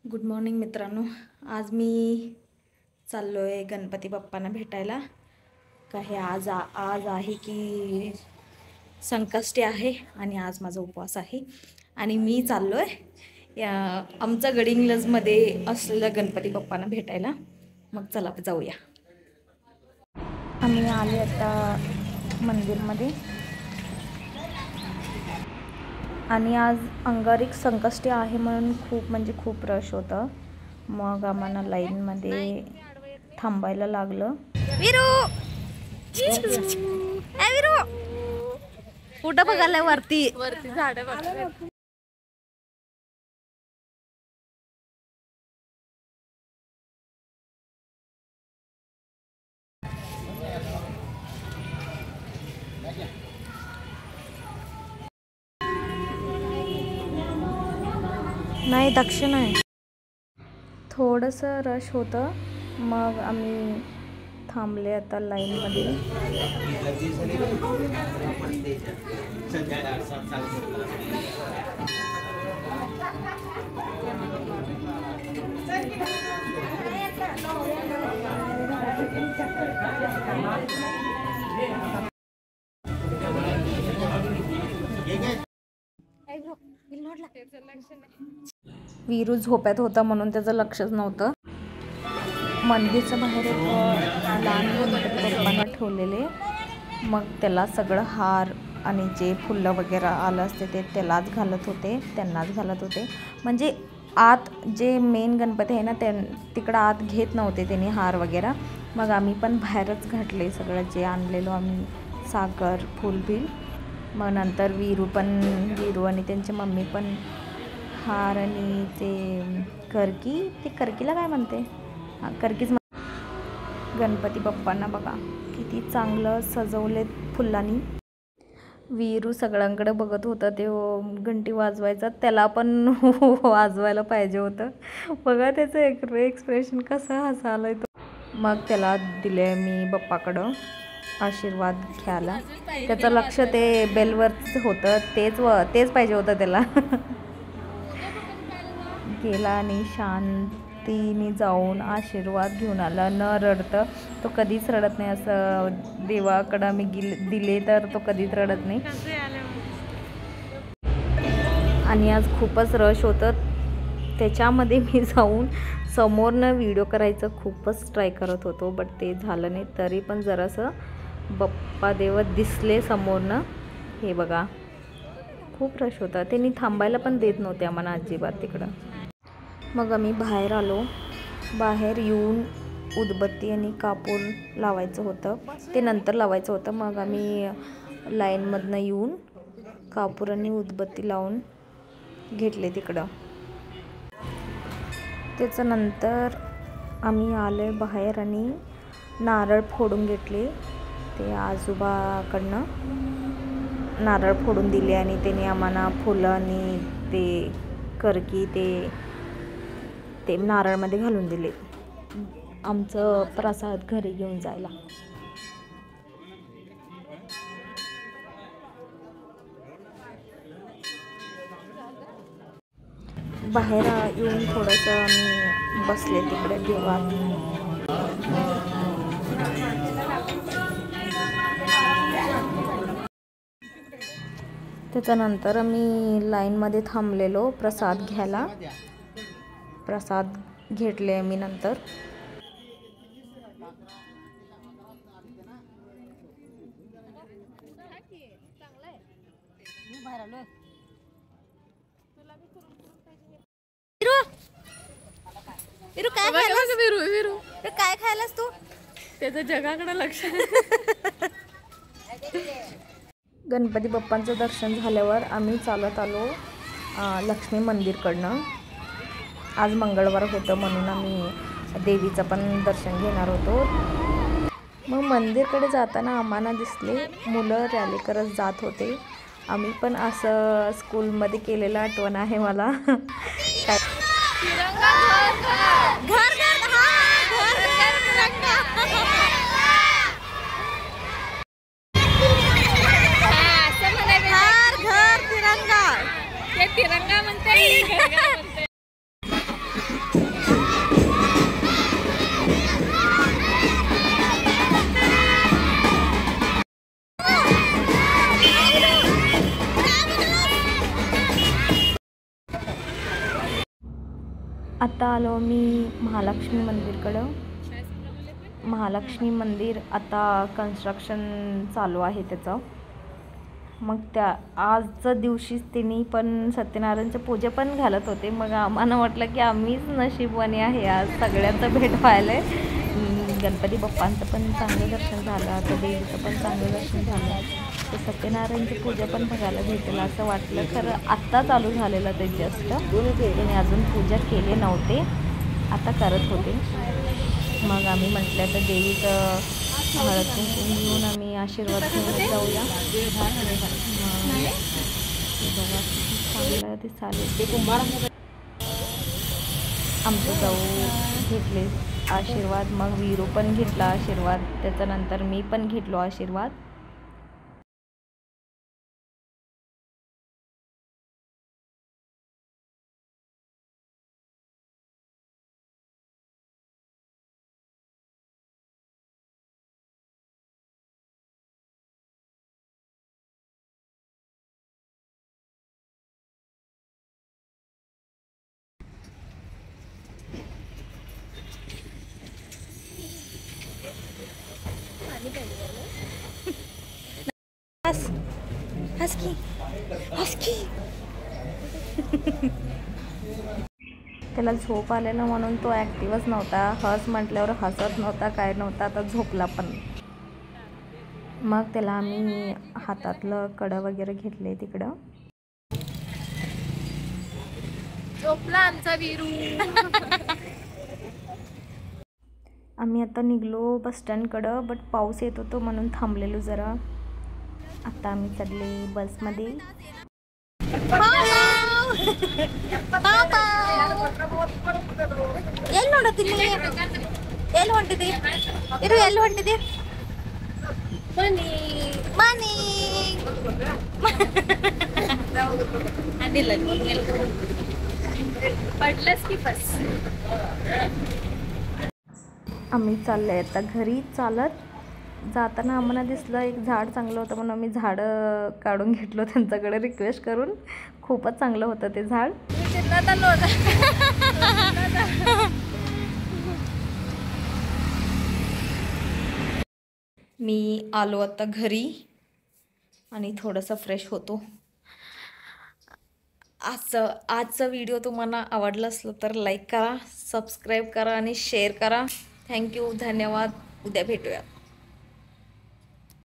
Good morning मित्रांनो. आज मी चाललो आहे गणपती बाप्पांना भेटायला. काही आज आहे की संकष्टी आहे आणि आज माझा उपवास आहे आणि मी चाललो आहे आमच्या गडिंग्लजमध्ये असलेल्या गणपती बाप्पांना भेटायला. मग चला जाऊया. आम्ही आले आता मंदिरमध्ये आणि आज अंगारिक संकष्टी आहे म्हणून खूप रश होतं. मग आम्हाला लाईनमध्ये थांबायला लागलं. विरू कुठं बघायला वरती झाडं बघायला. नाही दक्षिण आहे. थोडंसं रश होतं. मग आम्ही थांबले आता लाईनमध्ये. वीरू झोप्यात होता म्हणून त्याचं लक्षच नव्हतं. मंदिरच्या बाहेर एक लहान गणपती बाप्पांना ठेवलेले. मग त्याला सगळं हार आणि जे फुलं वगैरे आलं असते ते त्यांनाच घालत होते. म्हणजे आत जे मेन गणपती आहे ना तिकडं आत घेत नव्हते त्यांनी हार वगैरे. मग आम्ही पण बाहेरच घातले सगळं जे आणलेलो आम्ही, साखर फुलबिल. मग नंतर वीरू आणि त्यांची मम्मी पण हार आणि ते करकीला काय म्हणते, करकीच. गणपती बाप्पांना बघा किती चांगलं सजवले फुलांनी. वीरू सगळ्यांकडे बघत होता. ते घंटी वाजवायचा, त्याला पण वाजवायला पाहिजे होतं. बघा त्याचं एक्सप्रेशन कसं हसायला तो. मग त्याला दिले मी बाप्पाकडं आशीर्वाद घ्यायला. त्याचं लक्ष ते बेलवरच होतं, तेच पाहिजे होतं त्याला. गेला आणि शांतीने जाऊन आशीर्वाद घेऊन आला. न रडतं, तो कधीच रडत नाही. असं देवाकडं मी दिले तर तो कधीच रडत नाही. आणि आज खूपच रश होतं. त्याच्यामध्ये मी जाऊन समोरनं व्हिडिओ करायचं खूपच ट्राय करत होतो, बट ते झालं नाही. तरी पण जरासं बाप्पा देव दिसले समोरनं. हे बघा खूप रश होता. त्यांनी थांबायला पण देत नव्हते आम्हाला अजिबात तिकडं. मग आम्ही बाहेर आलो. बाहेर येऊन उदबत्ती आणि कापूर लावायचं होतं, ते नंतर लावायचं होतं. मग आम्ही लाईनमधनं येऊन कापूर आणि उदबत्ती लावून घेतले तिकडं. त्याचं नंतर आम्ही आले बाहेर आणि नारळ फोडून घेतले. ते आजोबाकडनं नारळ फोडून दिले आणि त्याने आम्हाला फुलं आणि ते करकी ते नारळमध्ये घालून दिले, आमचं प्रसाद घरी घेऊन जायला. बाहेर येऊन थोडंसं आम्ही बसले तिकडे देवात. त्याच्यानंतर आम्ही लाईनमध्ये थांबलेलो प्रसाद घ्यायला. प्रसाद घेतले मी नंतर. काय खायलास तू? त्याचं जगाकडे लक्ष. गणपती बाप्पांचं दर्शन झाल्यावर आम्ही चालत आलो लक्ष्मी मंदिरकडनं. आज मंगळवार होतं म्हणून आम्ही देवीचं पण दर्शन घेणार होतो. मग मंदिरकडे जाताना आम्हाला दिसले मुलं रॅली करत जात होते. आम्ही पण असं स्कूलमध्ये केलेलं आठवण आहे मला. काय तिरंगा म्हणते. आता आलो मी महालक्ष्मी मंदिरकडं. महालक्ष्मी मंदिर आता कन्स्ट्रक्शन चालू आहे त्याचं. मग त्या आजच्या दिवशीच त्यांनी पण सत्यनारायणचं पूजा पण घालत होते. मग आम्हाला वाटलं की आम्हीच नशीबवाणी आहे आज सगळ्यांचं भेट व्हायला. गणपती बाप्पांचं पण चांगलं दर्शन झालं, आता देवीचं पण चांगलं दर्शन झालं, तर सत्यनारायणची पूजा पण बघायला भेटेल असं वाटलं. खरं आत्ता चालू झालेलं ते जस्ट, त्याने अजून पूजा केले नव्हते, आता करत होते. मग आम्ही म्हटलं तर देवीचं हळद कुंकू घेऊन आम्ही आशीर्वाद घेऊन जाऊया. बघा चांगलं ते चालेल. आमचं जाऊ घेतले आशीर्वाद, मग वीरू पण घेतला आशीर्वाद, त्याच्यानंतर मी पण घेतलो आशीर्वाद. त्याला झोप आलेलं म्हणून तो ॲक्टिव्हच नव्हता. हस म्हटल्यावर हसत नव्हता, काय नव्हता. आता झोपला पण. मग त्याला आम्ही हातातलं कडं वगैरे घेतले तिकडं. झोपला आमचा वीरू. आम्ही आता निघलो बसस्टँडकडं, बट पाऊस येत होतो म्हणून थांबलेलो जरा. आता आम्ही चढले बसमध्ये. ಎಲ್ಲಿ ನೋಡತ್ತೀನಿ ಎಲ್ಲಿ ಹೊಂಟಿದಿ ಇರು ಎಲ್ಲಿ ಹೊಂಟಿದಿ ಮನಿ ಮನಿ ಅಡ್ಡಿಲ್ಲ पडलंच की बस. आम्ही चाललोय आता घरी चालत. जाताना आम्हाला दिसलं एक झाड चांगलं होतं म्हणून आम्ही झाडं काढून घेतलो त्यांच्याकडे रिक्वेस्ट करून. खूपच चांगलं होतं ते झाड. मी आलो आता घरी आणि थोडंसं फ्रेश होतो. आजचा व्हिडिओ तुम्हाला आवडला असलं तर लाईक करा, सबस्क्राईब करा आणि शेअर करा. थँक्यू, धन्यवाद. उद्या भेटूया.